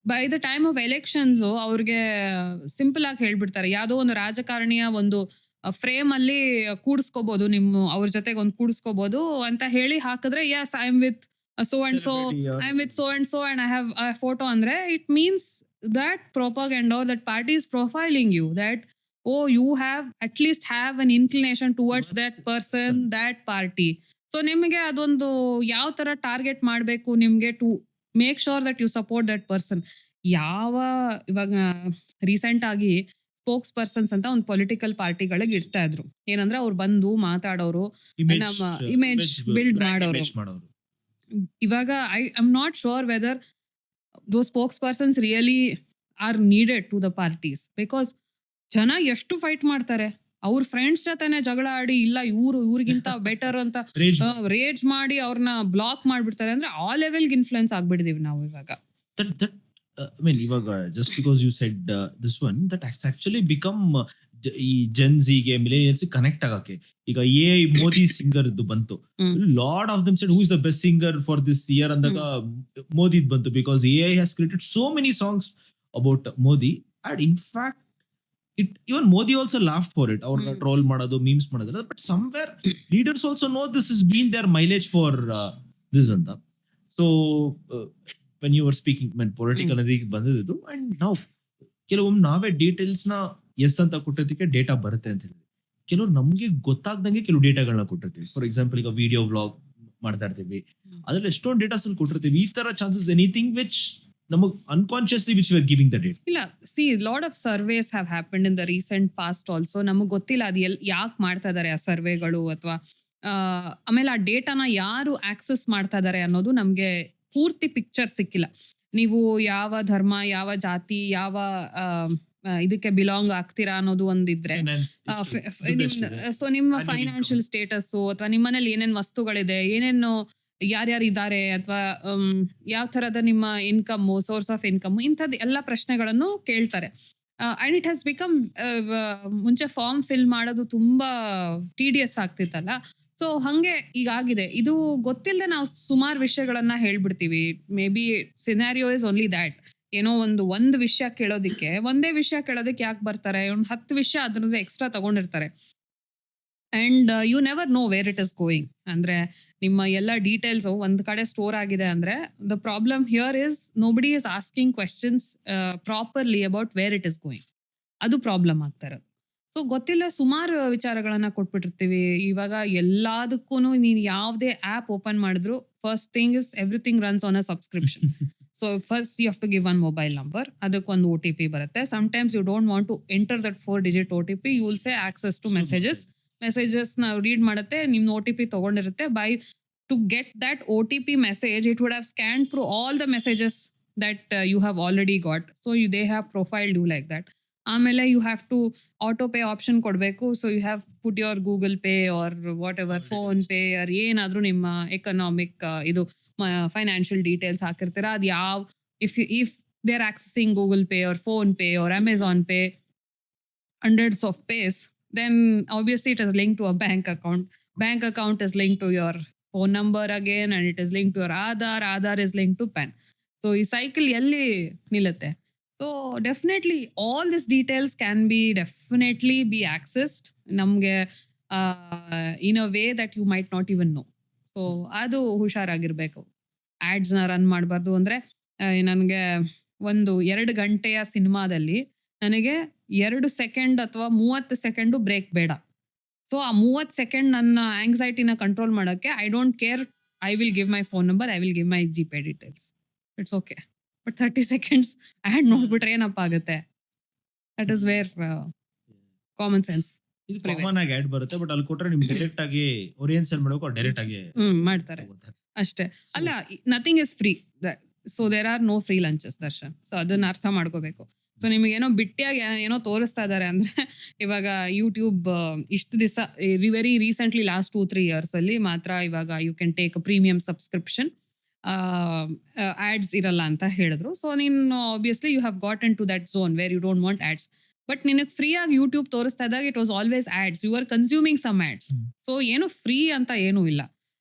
By the time of elections ಅವ್ರಿಗೆ ಸಿಂಪಲ್ ಆಗಿ ಹೇಳ್ಬಿಡ್ತಾರೆ, ಯಾವ್ದೋ ಒಂದು ರಾಜಕಾರಣಿಯ ಒಂದು ಫ್ರೇಮ್ ಅಲ್ಲಿ ಕೂಡಿಸ್ಕೋಬಹುದು, ಅವ್ರ ಜೊತೆಗೆ ಒಂದು ಕೂಡಿಸ್ಕೋಬಹುದು ಅಂತ ಹೇಳಿ ಹಾಕಿದ್ರೆ, yes I am with so and so, I am with so and I have a photo andre, it means that propaganda or that party is profiling you, that you have at least have an inclination towards that person, that party. So ನಿಮಗೆ ಅದೊಂದು ಯಾವ ತರ ಟಾರ್ಗೆಟ್ ಮಾಡಬೇಕು ನಿಮ್ಗೆ to make sure that you support that person. ಇವಾಗ ರೀಸೆಂಟ್ ಆಗಿ ಸ್ಪೋಕ್ಸ್ ಪರ್ಸನ್ಸ್ ಅಂತ ಒಂದು ಪೊಲಿಟಿಕಲ್ ಪಾರ್ಟಿಗಳಿಗೆ ಇಡ್ತಾ ಇದ್ರು. ಏನಂದ್ರೆ ಅವ್ರು ಬಂದು ಮಾತಾಡೋರು, ನಮ್ಮ ಇಮೇಜ್ ಬಿಲ್ಡ್ ಮಾಡೋರು. ಇವಾಗ I am not sure whether those spokes persons really are needed to the parties. Because ಜನ ಎಷ್ಟು ಫೈಟ್ ಮಾಡ್ತಾರೆ, ಅವ್ರ ಫ್ರೆಂಡ್ಸ್ ಜೊತೆನೆ ಜಗಳ ಆಡಿ, ಇಲ್ಲ ಇವ್ರಿಗಿಂತ ಬೆಟರ್ ಅಂತ ರೇಜ್ ಮಾಡಿ ಅವ್ರನ್ನ ಬ್ಲಾಕ್ ಮಾಡ್ಬಿಡ್ತಾರೆ. ಅಂದ್ರೆ ಆ ಲೆವೆಲ್ಗೆ ಇನ್ಫ್ಲುಯೆನ್ಸ್ ಆಗ್ಬಿಟ್ಟಿದೀವಿ ನಾವು ಇವಾಗ. I mean, ಇವಾಗ just because you said this one, that has actually become ಈ ಜೆನ್ ಝಿಗೆ ಮಿಲೇನಿಯಲ್ಸ್ ಕನೆಕ್ಟ್ ಆಗಕ್ಕೆ ಈಗ ಎ ಮೋದಿ ಸಿಂಗರ್ ಬಂತು. Lot of them said who is the best singer for this year ಅಂದಾಗ ಮೋದಿ ಬಂತು. Because a has created so many songs about Modi. And in fact even Modi also laughed for it. ಅವ್ರನ್ನ ಟ್ರೋಲ್ ಮಾಡೋದು, ಮೀಮ್ಸ್ ಮಾಡೋದು. But somewhere leaders also know this is been their mileage for this ಅಂತ. So when you were speaking, political ಅದಕ್ಕೆ ಬಂದಿದ್ದು. ಅಂಡ್ ನಾವು ಕೆಲವೊಮ್ಮೆ ನಾವೇ ಡೀಟೇಲ್ಸ್ ನ ಎಸ್ ಅಂತ ಕೊಟ್ಟಿದ್ದಕ್ಕೆ ಡೇಟಾ ಬರುತ್ತೆ ಅಂತ ಹೇಳಿದ್ವಿ. ಕೆಲವರು ನಮ್ಗೆ ಗೊತ್ತಾಗ್ದಂಗೆ ಕೆಲವು ಡೇಟಾಗಳನ್ನ ಕೊಟ್ಟಿರ್ತೀವಿ. ಫಾರ್ ಎಕ್ಸಾಂಪಲ್ ಈಗ ವಿಡಿಯೋ ವ್ಲಾಗ್ ಮಾಡ್ತಾ ಇರ್ತೀವಿ, ಅದ್ರಲ್ಲಿ ಎಷ್ಟೊಂದು ಡೇಟಾಸ್ ಕೊಟ್ಟಿರ್ತೀವಿ. ಈ ತರ ಚಾನ್ಸಸ್ ಎನಿಥಿಂಗ್ ವಿಚ್ ನಮಗ್ unconsciously which we are giving the data. ಇಲ್ಲ, see lot of surveys have happened in the recent past also. ನಮಗ್ ಗೊತ್ತಿಲ್ಲ ಅದು ಯಾಕೆ ಮಾಡ್ತಾ ಇದಾರೆ ಆ ಸರ್ವೆಗಳು, ಅಥವಾ ಆಮೇಲೆ ಆ ಡೇಟಾನ ಯಾರು ಆಕ್ಸೆಸ್ ಮಾಡ್ತಾ ಇದಾರೆ ಅನ್ನೋದು ನಮ್ಗೆ ಪೂರ್ತಿ ಪಿಕ್ಚರ್ ಸಿಕ್ಕಿಲ್ಲ. ನೀವು ಯಾವ ಧರ್ಮ, ಯಾವ ಜಾತಿ, ಯಾವ ಇದಕ್ಕೆ ಬಿಲಾಂಗ್ ಆಗ್ತೀರಾ ಅನ್ನೋದು ಒಂದಿದ್ರೆ, ಸೊ ನಿಮ್ಮ ಫೈನಾನ್ಷಿಯಲ್ ಸ್ಟೇಟಸ್, ಅಥವಾ ನಿಮ್ಮನೇಲಿ ಏನೇನ್ ವಸ್ತುಗಳಿದೆ, ಏನೇನು ಯಾರ್ಯಾರು ಇದ್ದಾರೆ, ಅಥವಾ ಯಾವ ತರದ ನಿಮ್ಮ ಇನ್ಕಮ್, ಸೋರ್ಸ್ ಆಫ್ ಇನ್ಕಮ್, ಇಂಥದ್ದು ಎಲ್ಲ ಪ್ರಶ್ನೆಗಳನ್ನು ಕೇಳ್ತಾರೆ. ಅಂಡ್ ಇಟ್ ಹ್ಯಾಸ್ ಬಿಕಮ್, ಮುಂಚೆ ಫಾರ್ಮ್ ಫಿಲ್ ಮಾಡೋದು ತುಂಬಾ ಟಿಡಿಯಸ್ ಆಗ್ತಿತ್ತಲ್ಲ. ಸೊ ಹಂಗೆ ಈಗಾಗಿದೆ. ಇದು ಗೊತ್ತಿಲ್ಲದೆ ನಾವು ಸುಮಾರು ವಿಷಯಗಳನ್ನ ಹೇಳ್ಬಿಡ್ತೀವಿ. Maybe scenario is only that. ಏನೋ ಒಂದು ವಿಷಯ ಕೇಳೋದಿಕ್ಕೆ, ಒಂದೇ ವಿಷಯ ಕೇಳೋದಕ್ಕೆ ಯಾಕೆ ಬರ್ತಾರೆ, ಒಂದು 10 ವಿಷಯ ಅದ್ರದ್ದು ಎಕ್ಸ್ಟ್ರಾ ತಗೊಂಡಿರ್ತಾರೆ. And you never know where it is going. ಅಂದ್ರೆ ನಿಮ್ಮ ಎಲ್ಲ ಡೀಟೇಲ್ಸ್ ಒಂದ್ ಕಡೆ ಸ್ಟೋರ್ ಆಗಿದೆ ಅಂದ್ರೆ, the problem here is nobody is asking questions properly about where it is going. ಅದು ಪ್ರಾಬ್ಲಮ್ ಆಗ್ತಾ ಇರೋದು. ಸೊ ಗೊತ್ತಿಲ್ಲ ಸುಮಾರು ವಿಚಾರಗಳನ್ನ ಕೊಟ್ಬಿಟ್ಟಿರ್ತೀವಿ. ಇವಾಗ ಎಲ್ಲದಕ್ಕೂ ನೀನ್ ಯಾವುದೇ ಆಪ್ ಓಪನ್ ಮಾಡಿದ್ರು, first thing is everything runs on a subscription. So first you have to give one mobile number, ಅದಕ್ಕೊಂದು OTP ಬರುತ್ತೆ. Sometimes you don't want to enter that 4 digit OTP, you will say access to messages ನಾವು ರೀಡ್ ಮಾಡುತ್ತೆ, ನಿಮ್ OTP ತಗೊಂಡಿರುತ್ತೆ. By to get that OTP message, it would have scan through all the messages that you have already got. So they have profiled you like that. ಆಮೇಲೆ you have to auto pay option ಕೊಡಬೇಕು. So you have put your Google Pay or whatever, PhonePe or ಏನಾದ್ರೂ ನಿಮ್ಮ ಎಕನಾಮಿಕ್ ಇದು ಫೈನಾನ್ಷಿಯಲ್ ಡೀಟೇಲ್ಸ್ ಹಾಕಿರ್ತೀರಾ. ಅದು if they are accessing Google Pay or PhonePe or Amazon Pay, hundreds of pace, then obviously it is linked to a bank account. Bank account is linked to your phone number again, and it is linked to your Aadhaar is linked to PAN. So ಈ cycle ಎಲ್ಲಿ ನಿಲ್ಲುತ್ತೆ? So definitely all these details can be definitely be accessed ನಮ್ಗೆ in a way that you might not even know. So ಅದು ಹುಷಾರಾಗಿರ್ಬೇಕು. ಆಡ್ಸ್ನ ರನ್ ಮಾಡಬಾರ್ದು. ಅಂದ್ರೆ ನನಗೆ ಒಂದು 2 ಗಂಟೆಯ ಸಿನಿಮಾದಲ್ಲಿ ನನಗೆ 2 ಸೆಕೆಂಡ್ ಅಥವಾ 30 ಸೆಕೆಂಡು ಬ್ರೇಕ್ ಬೇಡ. ಸೊ ಆ 30 ಸೆಕೆಂಡ್ ನನ್ನ ಆಂಗ್ಸೈಟಿನ ಕಂಟ್ರೋಲ್ ಮಾಡೋಕ್ಕೆ I don't care. I will give my phone number, I will give my GPay details. It's okay. But 30 seconds ad ನೋಡ್ಬಿಟ್ರೆ ಏನಪ್ಪ ಆಗುತ್ತೆ? That is where common sense ಇದು ಕಾಮನ್ ಆಗಿ ಆಡ್ ಬರುತ್ತೆ, ಬಟ್ ಅಲ್ಲಿ ಕೊಟ್ರೆ ನಿಮ್ಗೆ ಡೈರೆಕ್ಟ್ ಆಗಿ ಅವ್ರು ಏನ್ ಸೆಲ್ ಮಾಡಬೇಕು ಅವ್ರು ಡೈರೆಕ್ಟ್ ಆಗಿ ಮಾಡ್ತಾರೆ ಅಷ್ಟೇ. ಅಲ್ಲ, nothing is free. So there are no free lunches, Darshan. So ಅದನ್ನ ಅರ್ಥ ಮಾಡ್ಕೋಬೇಕು. ಸೊ ನಿಮಗೇನೋ ಬಿಟ್ಟಿಯಾಗಿ ಏನೋ ತೋರಿಸ್ತಾ ಇದಾರೆ ಅಂದ್ರೆ, ಇವಾಗ ಯೂಟ್ಯೂಬ್ ಇಷ್ಟು ದಿವಸ ವೆರಿ ರೀಸೆಂಟ್ಲಿ ಲಾಸ್ಟ್ 2-3 ಇಯರ್ಸ್ ಅಲ್ಲಿ ಮಾತ್ರ ಇವಾಗ you can take a premium subscription, ads ಇರಲ್ಲ ಅಂತ ಹೇಳಿದ್ರು. ಸೊ ನೀನು obviously you have got into that zone where you don't want ads. But ನಿನಗೆ ಫ್ರೀ ಆಗಿ ಯೂಟ್ಯೂಬ್ ತೋರಿಸ್ತಾ ಇದ್ದಾಗ it was always ads. You are consuming some ads. So ಏನು ಫ್ರೀ ಅಂತ ಏನೂ ಇಲ್ಲ.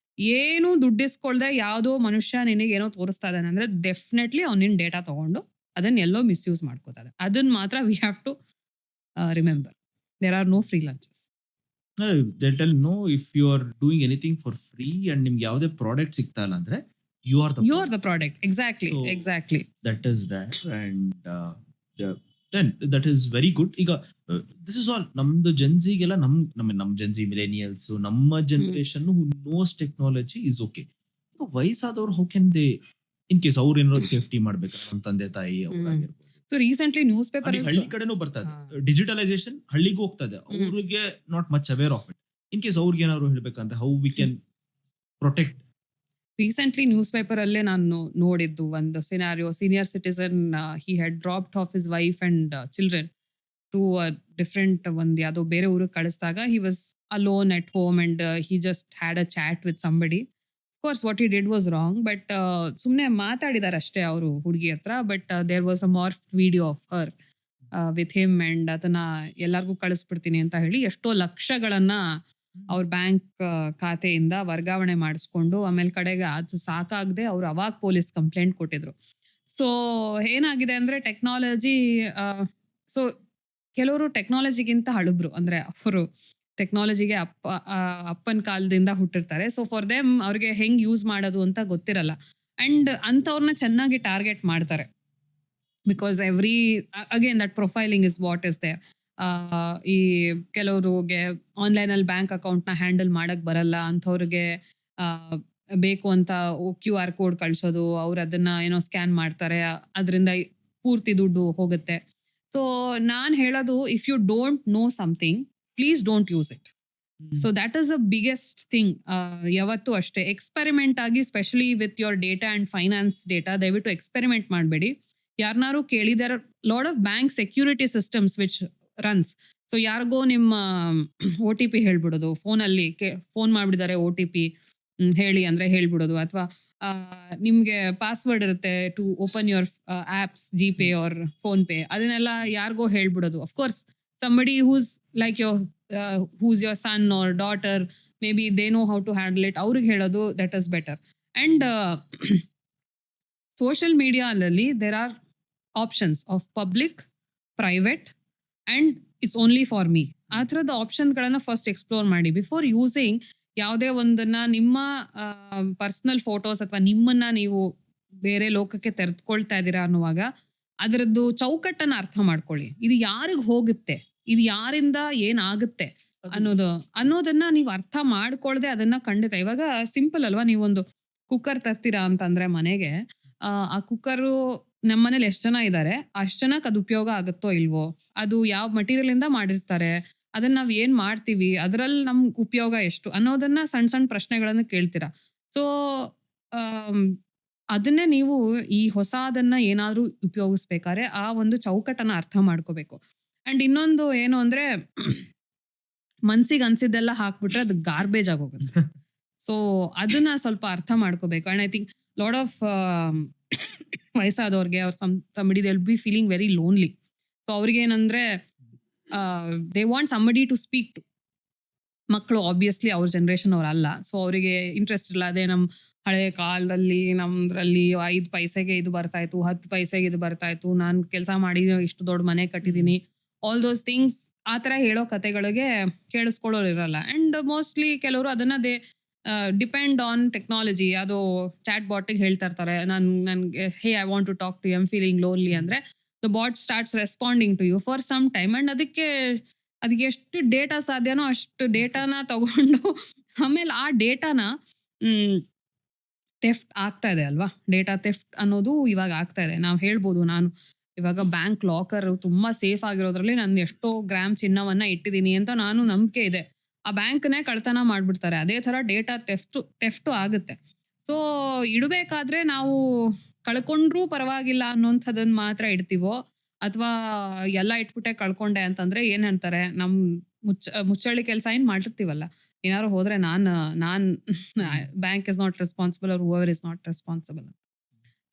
ಏನು ದುಡ್ಡಿಸ್ಕೊಳ್ದೆ ಯಾವುದೋ ಮನುಷ್ಯ ನಿನಗೆ ಏನೋ ತೋರಿಸ್ತಾ ಇದ್ದಾನೆ ಅಂದ್ರೆ ಡೆಫಿನೆಟ್ಲಿ ಅವ್ನಿನ್ ಡೇಟಾ ತಗೊಂಡು ಅದನ್ನ ಎಲ್ಲೋ ಮಿಸ್ಯೂಸ್ ಮಾಡ್ಕೋತಾರೆ. ಅದನ್ನ ಮಾತ್ರ we have to remember. There are no free lunches. They tell no if you are doing anything for free and ನಿಮ್ಗೆ ಯಾವುದೇ ಪ್ರಾಡಕ್ಟ್ ಸಿಗ್ತಾ ಇಲ್ಲ ಅಂದ್ರೆ you are the product. Exactly that is that. And then that is very good. ಈಗ this is all ನಮ್ದು ಜೆನ್ಸಿಗೆಲ್ಲ ನಮ್ಮ ಜೆನ್ಸಿ ಮಿಲೇನಿಯಲ್ಸ್ ನಮ್ಮ generation who knows technology is okay. ವಯಸ್ಸಾದವ್ರು how can they in case ಅವ್ರು ಏನಾದ್ರು ಸೇಫ್ಟಿ ಮಾಡ್ಬೇಕು, ನಮ್ಮ ತಂದೆ ತಾಯಿ ಅವ್ರಾಗಿರ್ಬೋದು. ಸೊ ರೀಸೆಂಟ್ಲಿ ನ್ಯೂಸ್ ಪೇಪರ್ ಹಳ್ಳಿ ಕಡೆನೂ ಬರ್ತಾ ಇದೆ, ಡಿಜಿಟಲೈಸೇಷನ್ ಹಳ್ಳಿಗೂ ಹೋಗ್ತಾ ಇದೆ. ಅವ್ರಿಗೆ not much aware of it. In case ಅವ್ರಿಗೆ ಏನಾದ್ರು ಹೇಳ್ಬೇಕಂದ್ರೆ how we can protect. Recently newspaper ಅಲ್ಲೇ ನಾನು ನೋಡಿದ್ದು ಒಂದು scenario. Senior citizen, he had dropped off his wife and children to different ಒಂದು ಯಾವುದೋ ಬೇರೆ ಊರಿಗೆ ಕಳಿಸಿದಾಗ he was alone at home and he just had a chat with somebody. Course what he did was wrong, but ಸುಮ್ಮನೆ ಮಾತಾಡಿದಾರೆ ಅಷ್ಟೇ ಅವರು ಹುಡುಗಿ ಹತ್ರ. But there was a morph video of her with him and ಅದನ್ನ ಎಲ್ಲರಿಗೂ ಕಳಿಸ್ಬಿಡ್ತೀನಿ ಅಂತ ಹೇಳಿ ಎಷ್ಟೋ ಲಕ್ಷಗಳನ್ನ ಅವ್ರ ಬ್ಯಾಂಕ್ ಖಾತೆಯಿಂದ ವರ್ಗಾವಣೆ ಮಾಡಿಸ್ಕೊಂಡು ಆಮೇಲೆ ಕಡೆಗೆ ಅದು ಸಾಕಾಗದೆ ಅವ್ರು ಅವಾಗ ಪೊಲೀಸ್ ಕಂಪ್ಲೇಂಟ್ ಕೊಟ್ಟಿದ್ರು. ಸೊ ಏನಾಗಿದೆ ಅಂದ್ರೆ ಟೆಕ್ನಾಲಜಿ, ಸೊ ಕೆಲವರು ಟೆಕ್ನಾಲಜಿಗಿಂತ ಹಳುಬ್ರು, ಅಂದ್ರೆ ಅವರು ಟೆಕ್ನಾಲಜಿಗೆ ಅಪ್ಪನ ಕಾಲದಿಂದ ಹುಟ್ಟಿರ್ತಾರೆ. ಸೊ ಫಾರ್ ದೆಮ್ ಅವ್ರಿಗೆ ಹೆಂಗ್ ಯೂಸ್ ಮಾಡೋದು ಅಂತ ಗೊತ್ತಿರಲ್ಲ. ಅಂಡ್ ಅಂಥವ್ರನ್ನ ಚೆನ್ನಾಗಿ ಟಾರ್ಗೆಟ್ ಮಾಡ್ತಾರೆ. Because again that profiling is what is there. ಈ ಕೆಲವ್ರಿಗೆ ಆನ್ಲೈನಲ್ಲಿ ಬ್ಯಾಂಕ್ ಅಕೌಂಟ್ನ ಹ್ಯಾಂಡಲ್ ಮಾಡಕ್ ಬರಲ್ಲ ಅಂಥವ್ರಿಗೆ ಬೇಕು ಅಂತ QR ಕೋಡ್ ಕಳ್ಸೋದು, ಅವ್ರು ಅದನ್ನ ಏನೋ ಸ್ಕ್ಯಾನ್ ಮಾಡ್ತಾರೆ, ಅದರಿಂದ ಪೂರ್ತಿ ದುಡ್ಡು ಹೋಗುತ್ತೆ. ಸೊ ನಾನು ಹೇಳೋದು, if you don't know something please don't use it. So that is a biggest thing. ಯಾವತ್ತೂ ಅಷ್ಟೇ ಎಕ್ಸ್ಪೆರಿಮೆಂಟ್ ಆಗಿ, specially with your data and finance data, ದಯವಿಟ್ಟು ಎಕ್ಸ್ಪೆರಿಮೆಂಟ್ ಮಾಡಬೇಡಿ. ಯಾರನ್ನಾರು ಕೇಳಿದಾರೆ, lot of bank security systems which runs. So ಯಾರಿಗೋ ನಿಮ್ಮ OTP ಹೇಳ್ಬಿಡೋದು, ಫೋನಲ್ಲಿ ಫೋನ್ ಮಾಡಿಬಿಟ್ಟಿದ್ದಾರೆ OTP ಹೇಳಿ ಅಂದರೆ ಹೇಳ್ಬಿಡೋದು, ಅಥವಾ ನಿಮಗೆ ಪಾಸ್ವರ್ಡ್ ಇರುತ್ತೆ to open your apps, GPay or PhonePe, ಅದನ್ನೆಲ್ಲ ಯಾರಿಗೋ ಹೇಳ್ಬಿಡೋದು. Of course somebody who's like who's your son or daughter, maybe they know how to handle it, ಅವ್ರಿಗೆ ಹೇಳೋದು, that is better. And social ಮೀಡಿಯಾದಲ್ಲಿ there are options of public, private and it's only for me. ಆ ಥರದ ಆಪ್ಷನ್ಗಳನ್ನು ಫಸ್ಟ್ ಎಕ್ಸ್ಪ್ಲೋರ್ ಮಾಡಿ ಬಿಫೋರ್ ಯೂಸಿಂಗ್. ಯಾವುದೇ ಒಂದನ್ನ ನಿಮ್ಮ ಪರ್ಸನಲ್ ಫೋಟೋಸ್ ಅಥವಾ ನಿಮ್ಮನ್ನ ನೀವು ಬೇರೆ ಲೋಕಕ್ಕೆ ತೆರೆದುಕೊಳ್ತಾ ಇದ್ದೀರಾ ಅನ್ನುವಾಗ ಅದರದ್ದು ಚೌಕಟ್ಟನ್ನು ಅರ್ಥ ಮಾಡ್ಕೊಳ್ಳಿ. ಇದು ಯಾರಿಗೆ ಹೋಗುತ್ತೆ, ಇದು ಯಾರಿಂದ ಏನಾಗುತ್ತೆ ಅನ್ನೋದನ್ನ ನೀವು ಅರ್ಥ ಮಾಡ್ಕೊಳ್ದೆ ಅದನ್ನ ಖಂಡಿತ. ಇವಾಗ ಸಿಂಪಲ್ ಅಲ್ವಾ, ನೀವೊಂದು ಕುಕ್ಕರ್ ತರ್ತೀರಾ ಅಂತಂದ್ರೆ ಮನೆಗೆ, ಆ ಕುಕ್ಕರು ನಮ್ಮನೇಲಿ ಎಷ್ಟು ಜನ ಇದ್ದಾರೆ ಅಷ್ಟು ಜನಕ್ಕೆ ಅದು ಉಪಯೋಗ ಆಗುತ್ತೋ ಇಲ್ವೋ, ಅದು ಯಾವ ಮಟೀರಿಯಲ್ ಇಂದ ಮಾಡಿರ್ತಾರೆ, ಅದನ್ನ ನಾವ್ ಏನ್ ಮಾಡ್ತೀವಿ, ಅದರಲ್ಲಿ ನಮ್ಗೆ ಉಪಯೋಗ ಎಷ್ಟು ಅನ್ನೋದನ್ನ ಸಣ್ಣ ಸಣ್ಣ ಪ್ರಶ್ನೆಗಳನ್ನು ಕೇಳ್ತೀರಾ. ಸೊ ಅದನ್ನೇ ನೀವು ಈ ಹೊಸದನ್ನ ಏನಾದ್ರೂ ಉಪಯೋಗಿಸ್ಬೇಕಾದ್ರೆ ಆ ಒಂದು ಚೌಕಟ್ಟನ್ನ ಅರ್ಥ ಮಾಡ್ಕೋಬೇಕು. ಅಂಡ್ ಇನ್ನೊಂದು ಏನು ಅಂದ್ರೆ, ಮನ್ಸಿಗೆ ಅನ್ಸಿದ್ದೆಲ್ಲ ಹಾಕ್ಬಿಟ್ರೆ ಅದು ಗಾರ್ಬೇಜ್ ಆಗೋಗುತ್ತೆ. ಸೊ ಅದನ್ನ ಸ್ವಲ್ಪ ಅರ್ಥ ಮಾಡ್ಕೋಬೇಕು. And I think lot of ವಯಸ್ಸಾದವ್ರಿಗೆ ಅವ್ರ somebody they will be feeling very lonely. So ಅವ್ರಿಗೆ ಏನಂದ್ರೆ they want somebody to speak to. ಮಕ್ಕಳು ಆಬ್ವಿಯಸ್ಲಿ ಅವ್ರ ಜನರೇಷನ್ ಅವ್ರಲ್ಲ. ಸೊ ಅವರಿಗೆ ಇಂಟ್ರೆಸ್ಟ್ ಇಲ್ಲ. ಅದೇ ನಮ್ಮ ಹಳೆ ಕಾಲದಲ್ಲಿ ನಮ್ದ್ರಲ್ಲಿ 5 ಪೈಸೆಗೆ ಇದು ಬರ್ತಾ ಇತ್ತು, 10 ಪೈಸೆಗೆ ಇದು ಬರ್ತಾ ಇತ್ತು, ನಾನು ಕೆಲಸ ಮಾಡಿ ಇಷ್ಟು ದೊಡ್ಡ ಮನೆ ಕಟ್ಟಿದ್ದೀನಿ, ಆಲ್ ದೋಸ್ ಥಿಂಗ್ಸ್ ಆ ಥರ ಹೇಳೋ ಕತೆಗಳಿಗೆ ಕೇಳಿಸ್ಕೊಳ್ಳೋರು ಇರಲ್ಲ. ಆ್ಯಂಡ್ ಮೋಸ್ಟ್ಲಿ ಕೆಲವರು ಅದನ್ನ ಡಿಪೆಂಡ್ ಆನ್ ಟೆಕ್ನಾಲಜಿ. ಅದು ಚಾಟ್ ಬಾಟಿಗೆ ಹೇಳ್ತಾ ಇರ್ತಾರೆ, ನನ್ಗೆ hey I want to talk to you, I am feeling lonely ಅಂದರೆ the bot starts responding to you for some time. And ಅದಕ್ಕೆ ಎಷ್ಟು ಡೇಟಾ ಸಾಧ್ಯನೋ ಅಷ್ಟು ಡೇಟಾನ ತಗೊಂಡು ಆಮೇಲೆ ಆ ಡೇಟಾನ ಥೆಫ್ಟ್ ಆಗ್ತಾ ಇದೆ ಅಲ್ವಾ. ಡೇಟಾ ಥೆಫ್ಟ್ ಅನ್ನೋದು ಇವಾಗ ಆಗ್ತಾ ಇದೆ. ನಾವು ಹೇಳ್ಬೋದು, ನಾನು ಇವಾಗ ಬ್ಯಾಂಕ್ ಲಾಕರ್ ತುಂಬಾ ಸೇಫ್ ಆಗಿರೋದ್ರಲ್ಲಿ ನಾನು ಎಷ್ಟೋ ಗ್ರಾಮ್ ಚಿನ್ನವನ್ನ ಇಟ್ಟಿದ್ದೀನಿ ಅಂತ ನಾನು ನಂಬಿಕೆ ಇದೆ. ಆ ಬ್ಯಾಂಕ್ನೇ ಕಳ್ತನ ಮಾಡ್ಬಿಡ್ತಾರೆ. ಅದೇ ಥರ ಡೇಟಾ ಥೆಫ್ಟು ಆಗುತ್ತೆ. ಸೊ ಇಡಬೇಕಾದ್ರೆ ನಾವು ಕಳ್ಕೊಂಡ್ರೂ ಪರವಾಗಿಲ್ಲ ಅನ್ನೋಂಥದ್ದನ್ನ ಮಾತ್ರ ಇಡ್ತೀವೋ, ಅಥವಾ ಎಲ್ಲ ಇಟ್ಬಿಟ್ಟೆ ಕಳ್ಕೊಂಡೆ ಅಂತಂದ್ರೆ ಏನ್ ಅಂತಾರೆ, ನಮ್ ಮುಚ್ಚಳ್ಳಿ ಕೆಲಸ ಏನ್ ಮಾಡಿರ್ತೀವಲ್ಲ, ಏನಾದ್ರು ಹೋದ್ರೆ ನಾನ್ bank is not responsible or whoever is not responsible.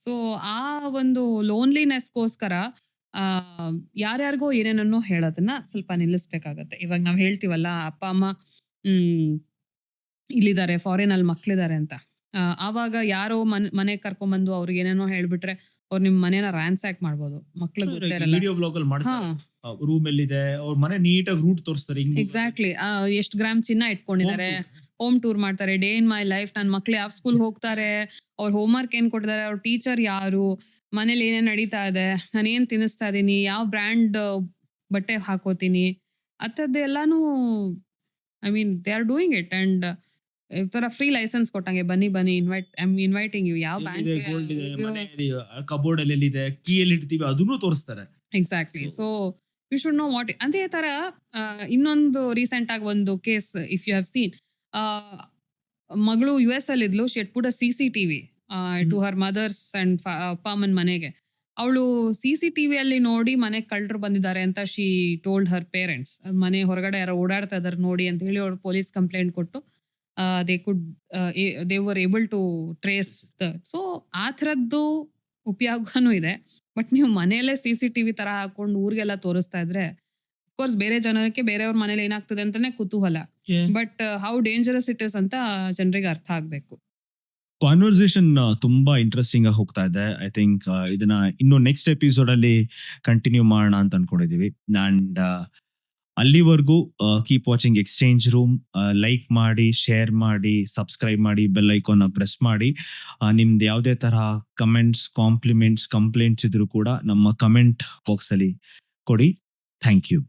So ಆ ಒಂದು ಲೋನ್ಲಿನೆಸ್ಗೋಸ್ಕರ ಯಾರ್ಯಾರಿಗೋ ಏನೇನನ್ನೋ ಹೇಳೋದನ್ನ ಸ್ವಲ್ಪ ನಿಲ್ಲಿಸ್ಬೇಕಾಗತ್ತೆ. ಇವಾಗ ನಾವ್ ಹೇಳ್ತೀವಲ್ಲ, ಅಪ್ಪ ಅಮ್ಮ ಇಲ್ಲಿದ್ದಾರೆ, ಫಾರಿನ್ ಅಲ್ಲಿ ಮಕ್ಳಿದ್ದಾರೆ ಅಂತ. ಆವಾಗ ಯಾರೋ ಮನೆಗೆ ಕರ್ಕೊಂಡ್ಬಂದು ಅವ್ರಿಗೆ ಏನೇನೋ ಹೇಳ್ಬಿಟ್ರೆ ಅವ್ರು ನಿಮ್ ಮನೇನ ರ್ಯಾನ್ಸ್ಯಾಕ್ ಮಾಡ್ಬೋದು. ಮಕ್ಳಿಗೆ ಗೊತ್ತೇ ಇರಲ್ಲ. ವಿಡಿಯೋ ಬ್ಲಾಗ್ ಅಲ್ಲಿ ಮಾಡ್ತಾರೆ, ರೂಮ್ ಎಲ್ಲಿದೆ, ಅವ್ರ ಮನೆ ನೀಟಾಗಿ ರೂಟ್ ತೋರಿಸ್ತಾರೆ. ಎಕ್ಸಾಕ್ಟ್ಲಿ. ಎಷ್ಟು ಗ್ರಾಮ್ ಚಿನ್ನ ಇಟ್ಕೊಂಡಿದ್ದಾರೆ, ಹೋಮ್ ಟೂರ್ ಮಾಡ್ತಾರೆ, ಡೇ ಇನ್ ಮೈ ಲೈಫ್, ನನ್ನ ಮಕ್ಳು ಯಾವ ಸ್ಕೂಲ್ ಹೋಗ್ತಾರೆ, ಅವ್ರ ಹೋಮ್ವರ್ಕ್ ಏನ್ ಕೊಟ್ಟಿದ್ದಾರೆ, ಅವ್ರ ಟೀಚರ್ ಯಾರು, ಮನೇಲಿ ಏನೇನ್ ನಡೀತಾ ಇದೆ, ನಾನು ಏನ್ ತಿನ್ನಿಸ್ತಾ ಇದೀನಿ, ಯಾವ ಬ್ರ್ಯಾಂಡ್ ಬಟ್ಟೆ ಹಾಕೋತೀನಿ, ಅಂಥದ್ದೆಲ್ಲಾನು I mean they are doing it. And ಈ ತರ ಫ್ರೀ ಲೈಸೆನ್ಸ್ ಕೊಟ್ಟಂಗೆ, ಬನ್ನಿ ಐ ಆಮ್ ಇನ್ವೈಟಿಂಗ್ ಯು, ಯಾವ ಬ್ಯಾಂಕ್ ಕಬೋರ್ಡ್ ಅಲ್ಲಿ ಎಲ್ಲಿದೆ, ಕೀ ಎಲ್ಲಿ ಇಡ್ತೀವಿ ಅದನ್ನು ತೋರಿಸ್ತಾರೆ. Exactly. So you should know what. ಅದೇ ತರ ಇನ್ನೊಂದು ರೀಸೆಂಟ್ ಆಗಿ ಒಂದು case, if you have seen, ಮಗಳು US ಅಲ್ಲಿ ಇದ್ಲು, she had put a CCTV to her mother's and ಅಪ್ಪ ಅಮ್ಮನ ಮನೆಗೆ. ಅವಳು CCTV ಅಲ್ಲಿ ನೋಡಿ ಮನೆಗೆ ಕಳ್ಳರು ಬಂದಿದ್ದಾರೆ ಅಂತ ಶಿ ಟೋಲ್ಡ್ ಹರ್ ಪೇರೆಂಟ್ಸ್. ಮನೆ ಹೊರಗಡೆ ಯಾರೋ ಓಡಾಡ್ತಾ ಇದಾರೆ ನೋಡಿ ಅಂತ ಹೇಳಿ ಅವಳು ಪೊಲೀಸ್ ಕಂಪ್ಲೇಂಟ್ ಕೊಟ್ಟು they were able to trace the. So ಆ ಥರದ್ದು ಉಪಯೋಗನೂ ಇದೆ. ಬಟ್ ನೀವು ಮನೆಯಲ್ಲೇ CCTV ತರ ಹಾಕೊಂಡು ಊರಿಗೆಲ್ಲ ತೋರಿಸ್ತಾ ಇದ್ರೆ ಕೋರ್ಸ್ ಬೇರೆ ಜನಕ್ಕೆ ಬೇರೆಯವ್ರ ಮನೇಲಿ ಏನಾಗ್ತದೆ ಅಂತಾನೆ ಕುತೂಹಲ. But how dangerous it is ಅಂತ ಜನರಿಗೆ ಅರ್ಥ ಆಗ್ಬೇಕು. ಕಾನ್ವರ್ಸೇಷನ್ ತುಂಬಾ ಇಂಟ್ರೆಸ್ಟಿಂಗ್ ಆಗಿ ಹೋಗ್ತಾ ಇದೆ. ಐ ಥಿಂಕ್ ಇದನ್ನ ಇನ್ನು ನೆಕ್ಸ್ಟ್ ಎಪಿಸೋಡ್ ಅಲ್ಲಿ ಕಂಟಿನ್ಯೂ ಮಾಡೋಣ ಅಂತ ಅನ್ಕೊಂಡಿದೀವಿ. ಅಂಡ್ ಅಲ್ಲಿವರೆಗೂ keep watching exchange room. Like ಮಾಡಿ, ಶೇರ್ ಮಾಡಿ, ಸಬ್ಸ್ಕ್ರೈಬ್ ಮಾಡಿ, ಬೆಲ್ ಐಕಾನ್ ಪ್ರೆಸ್ ಮಾಡಿ. ನಿಮ್ದು ಯಾವುದೇ ತರಹ ಕಮೆಂಟ್ಸ್, ಕಾಂಪ್ಲಿಮೆಂಟ್ಸ್, ಕಂಪ್ಲೇಂಟ್ಸ್ ಇದ್ರು ಕೂಡ ನಮ್ಮ ಕಮೆಂಟ್ ಬಾಕ್ಸ್ ಅಲ್ಲಿ ಕೊಡಿ. Thank you.